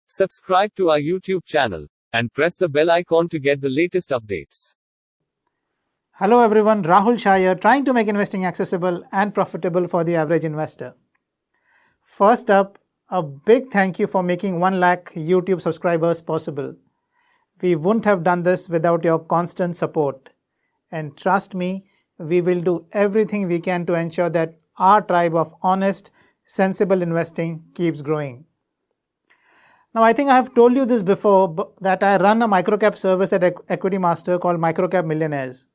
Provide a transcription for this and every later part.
Subscribe to our YouTube channel and press the bell icon to get the latest updates. Hello everyone, Rahul Shah here, trying to make investing accessible and profitable for the average investor. First up, a big thank you for making 1 lakh YouTube subscribers possible. We wouldn't have done this without your constant support. And trust me, we will do everything we can to ensure that our tribe of honest, sensible investing keeps growing. Now, I think I have told you this before, that I run a microcap service at Equitymaster called Microcap Millionaires.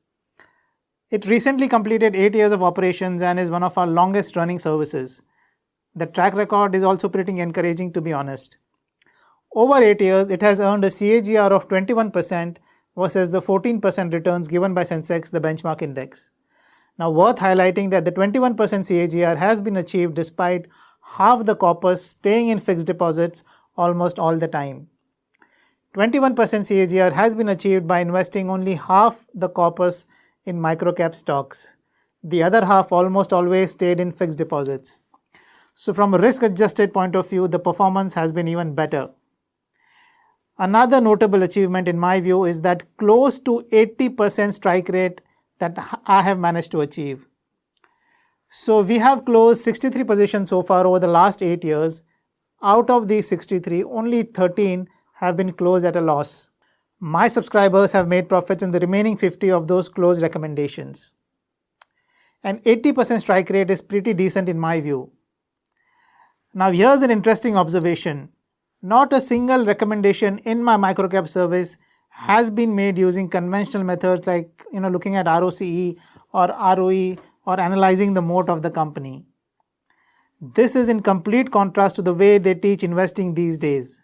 It recently completed 8 years of operations and is one of our longest running services. The track record is also pretty encouraging, to be honest. Over 8 years, it has earned a CAGR of 21% versus the 14% returns given by Sensex, the benchmark index. Now, worth highlighting that the 21% CAGR has been achieved despite half the corpus staying in fixed deposits almost all the time. 21% CAGR has been achieved by investing only half the corpus in microcap stocks. The other half almost always stayed in fixed deposits. So from a risk-adjusted point of view, the performance has been even better. Another notable achievement in my view is that close to 80% strike rate that I have managed to achieve. So we have closed 63 positions so far over the last 8 years. Out of these 63, only 13 have been closed at a loss. My subscribers have made profits in the remaining 50 of those closed recommendations. And 80% strike rate is pretty decent in my view. Now here's an interesting observation. Not a single recommendation in my microcap service has been made using conventional methods like looking at ROCE or ROE or analyzing the moat of the company. This is in complete contrast to the way they teach investing these days.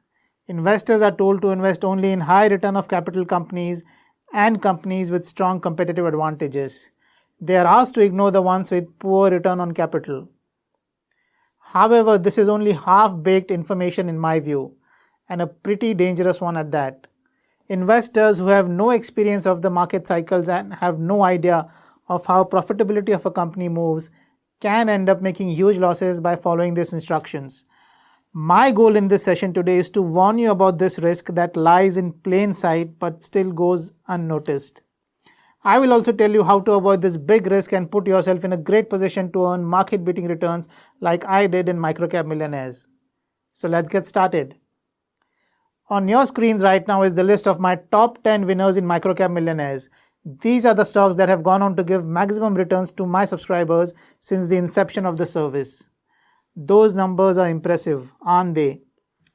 Investors are told to invest only in high return of capital companies and companies with strong competitive advantages. They are asked to ignore the ones with poor return on capital. However, this is only half-baked information in my view, and a pretty dangerous one at that. Investors who have no experience of the market cycles and have no idea of how profitability of a company moves can end up making huge losses by following these instructions. My goal in this session today is to warn you about this risk that lies in plain sight but still goes unnoticed. I will also tell you how to avoid this big risk and put yourself in a great position to earn market-beating returns like I did in Microcap Millionaires. So let's get started. On your screens right now is the list of my top 10 winners in Microcap Millionaires. These are the stocks that have gone on to give maximum returns to my subscribers since the inception of the service. Those numbers are impressive, aren't they?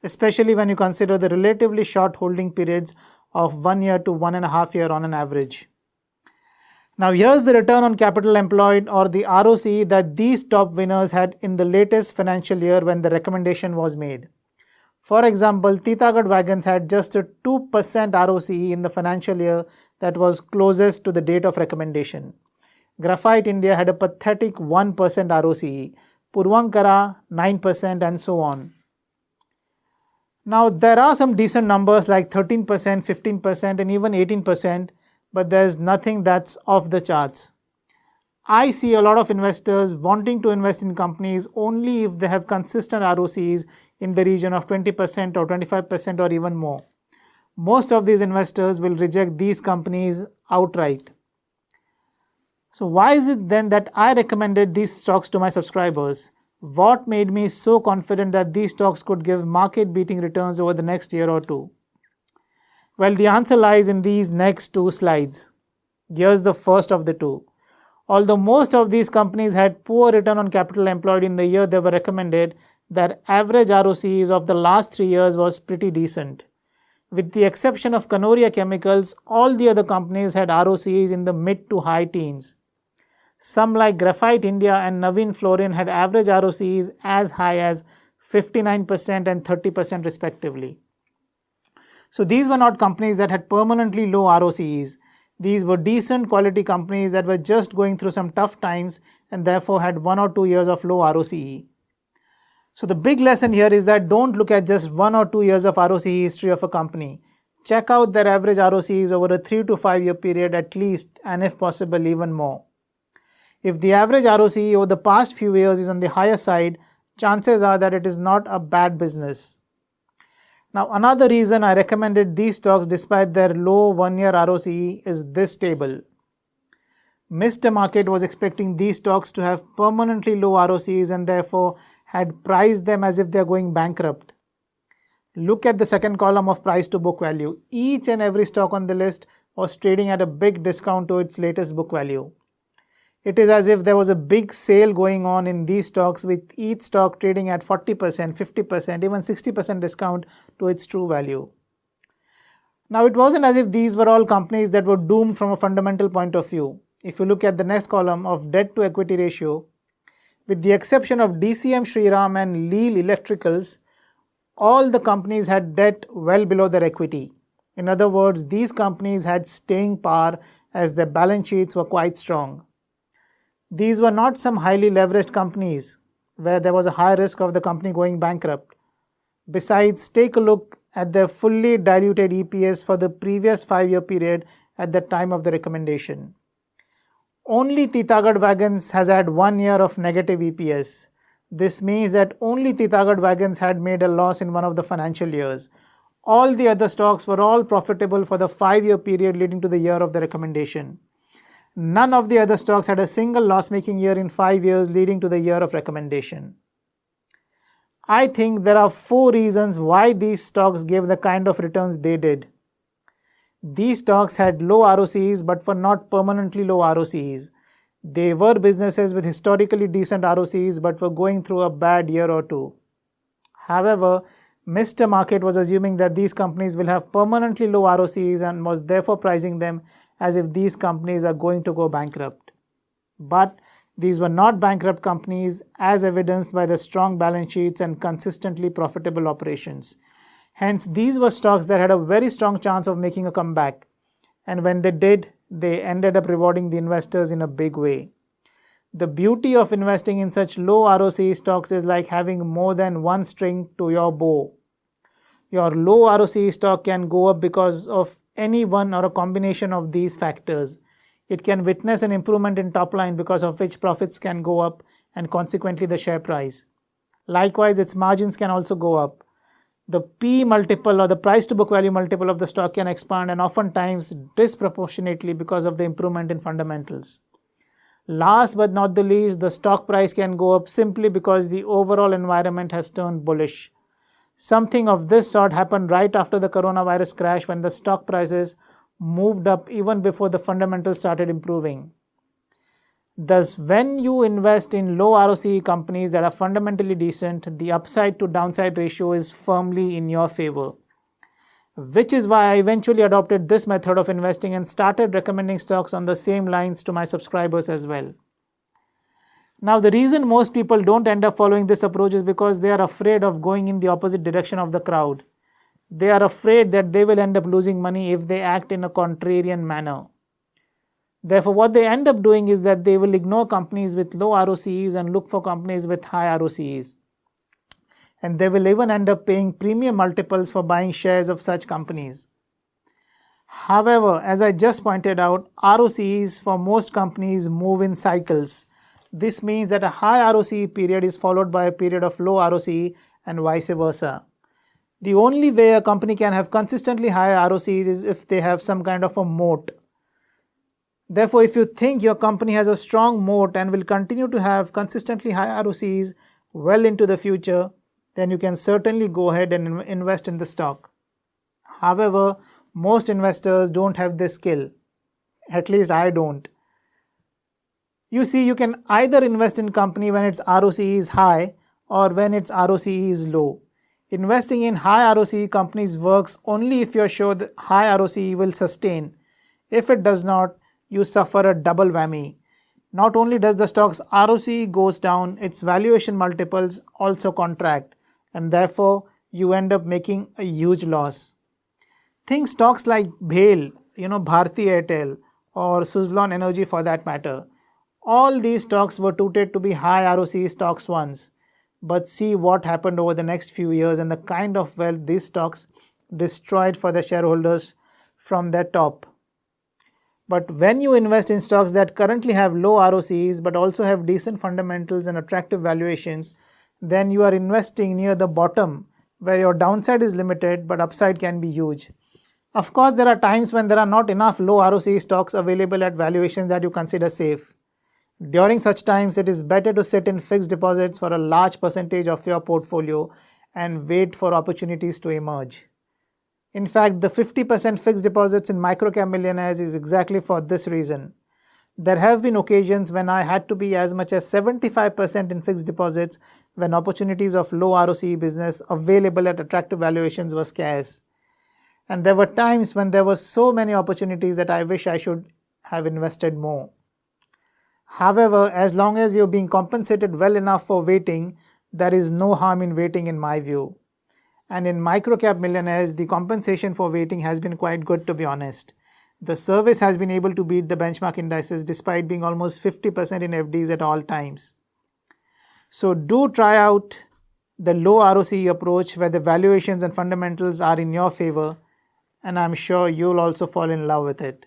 Especially when you consider the relatively short holding periods of 1 year to 1.5 years on an average. Now here's the return on capital employed or the ROCE that these top winners had in the latest financial year when the recommendation was made. For example, Titagarh Wagons had just a 2% ROCE in the financial year that was closest to the date of recommendation. Graphite India had a pathetic 1% ROCE, Puravankara 9% and so on. Now there are some decent numbers like 13%, 15% and even 18%, but there's nothing that's off the charts. I see a lot of investors wanting to invest in companies only if they have consistent ROCEs in the region of 20% or 25% or even more. Most of these investors will reject these companies outright. So why is it then that I recommended these stocks to my subscribers? What made me so confident that these stocks could give market-beating returns over the next year or two? Well, the answer lies in these next two slides. Here's the first of the two. Although most of these companies had poor return on capital employed in the year they were recommended, their average ROCEs of the last 3 years was pretty decent. With the exception of Kanoria Chemicals, all the other companies had ROCEs in the mid to high teens. Some like Graphite India and Navin Fluorine had average ROCEs as high as 59% and 30% respectively. So these were not companies that had permanently low ROCEs. These were decent quality companies that were just going through some tough times and therefore had 1 or 2 years of low ROCE. So the big lesson here is that don't look at just 1 or 2 years of ROCE history of a company. Check out their average ROCEs over a 3 to 5 year period at least, and if possible even more. If the average ROCE over the past few years is on the higher side, chances are that it is not a bad business. Now, another reason I recommended these stocks despite their low 1-year ROCE is this table. Mr. Market was expecting these stocks to have permanently low ROCEs and therefore had priced them as if they are going bankrupt. Look at the second column of price to book value. Each and every stock on the list was trading at a big discount to its latest book value. It is as if there was a big sale going on in these stocks, with each stock trading at 40%, 50%, even 60% discount to its true value. Now, it wasn't as if these were all companies that were doomed from a fundamental point of view. If you look at the next column of debt to equity ratio, with the exception of DCM Shriram and Leel Electricals, all the companies had debt well below their equity. In other words, these companies had staying power as their balance sheets were quite strong. These were not some highly leveraged companies where there was a high risk of the company going bankrupt. Besides, take a look at their fully diluted EPS for the previous 5-year period at the time of the recommendation. Only Titagarh Wagons has had 1 year of negative EPS. This means that only Titagarh Wagons had made a loss in one of the financial years. All the other stocks were all profitable for the 5-year period leading to the year of the recommendation. None of the other stocks had a single loss-making year in 5 years leading to the year of recommendation. I think there are 4 reasons why these stocks gave the kind of returns they did. These stocks had low ROCEs but were not permanently low ROCEs. They were businesses with historically decent ROCEs but were going through a bad year or two. However, Mr. Market was assuming that these companies will have permanently low ROCEs and was therefore pricing them as if these companies are going to go bankrupt. But these were not bankrupt companies, as evidenced by the strong balance sheets and consistently profitable operations. Hence, these were stocks that had a very strong chance of making a comeback. And when they did, they ended up rewarding the investors in a big way. The beauty of investing in such low ROCE stocks is like having more than one string to your bow. Your low ROCE stock can go up because of any one or a combination of these factors. It can witness an improvement in top line because of which profits can go up and consequently the share price. Likewise, its margins can also go up. The P multiple or the price to book value multiple of the stock can expand and oftentimes disproportionately because of the improvement in fundamentals. Last but not the least, the stock price can go up simply because the overall environment has turned bullish. Something of this sort happened right after the coronavirus crash when the stock prices moved up even before the fundamentals started improving. Thus, when you invest in low ROCE companies that are fundamentally decent, the upside to downside ratio is firmly in your favor. Which is why I eventually adopted this method of investing and started recommending stocks on the same lines to my subscribers as well. Now, the reason most people don't end up following this approach is because they are afraid of going in the opposite direction of the crowd. They are afraid that they will end up losing money if they act in a contrarian manner. Therefore, what they end up doing is that they will ignore companies with low ROCEs and look for companies with high ROCEs. And they will even end up paying premium multiples for buying shares of such companies. However, as I just pointed out, ROCEs for most companies move in cycles. This means that a high ROCE period is followed by a period of low ROCE and vice versa. The only way a company can have consistently high ROCEs is if they have some kind of a moat. Therefore, if you think your company has a strong moat and will continue to have consistently high ROCEs well into the future, then you can certainly go ahead and invest in the stock. However, most investors don't have this skill. At least I don't. You see, you can either invest in company when its ROCE is high or when its ROCE is low. Investing in high ROCE companies works only if you are sure that high ROCE will sustain. If it does not, you suffer a double whammy. Not only does the stock's ROCE goes down, its valuation multiples also contract, and therefore you end up making a huge loss. Think stocks like BHEL, Bharti Airtel, or Suzlon Energy for that matter. All these stocks were touted to be high ROCE stocks once, but see what happened over the next few years and the kind of wealth these stocks destroyed for the shareholders from their top. But when you invest in stocks that currently have low ROCEs but also have decent fundamentals and attractive valuations, then you are investing near the bottom where your downside is limited but upside can be huge. Of course, there are times when there are not enough low ROCE stocks available at valuations that you consider safe. During such times, it is better to sit in fixed deposits for a large percentage of your portfolio and wait for opportunities to emerge. In fact, the 50% fixed deposits in Microcap Millionaires is exactly for this reason. There have been occasions when I had to be as much as 75% in fixed deposits when opportunities of low ROCE business available at attractive valuations were scarce. And there were times when there were so many opportunities that I wish I should have invested more. However, as long as you're being compensated well enough for waiting, there is no harm in waiting in my view. And in Microcap Millionaires, the compensation for waiting has been quite good, to be honest. The service has been able to beat the benchmark indices despite being almost 50% in FDs at all times. So do try out the low ROCE approach where the valuations and fundamentals are in your favor, and I'm sure you'll also fall in love with it.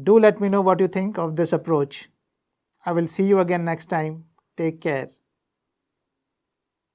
Do let me know what you think of this approach. I will see you again next time. Take care.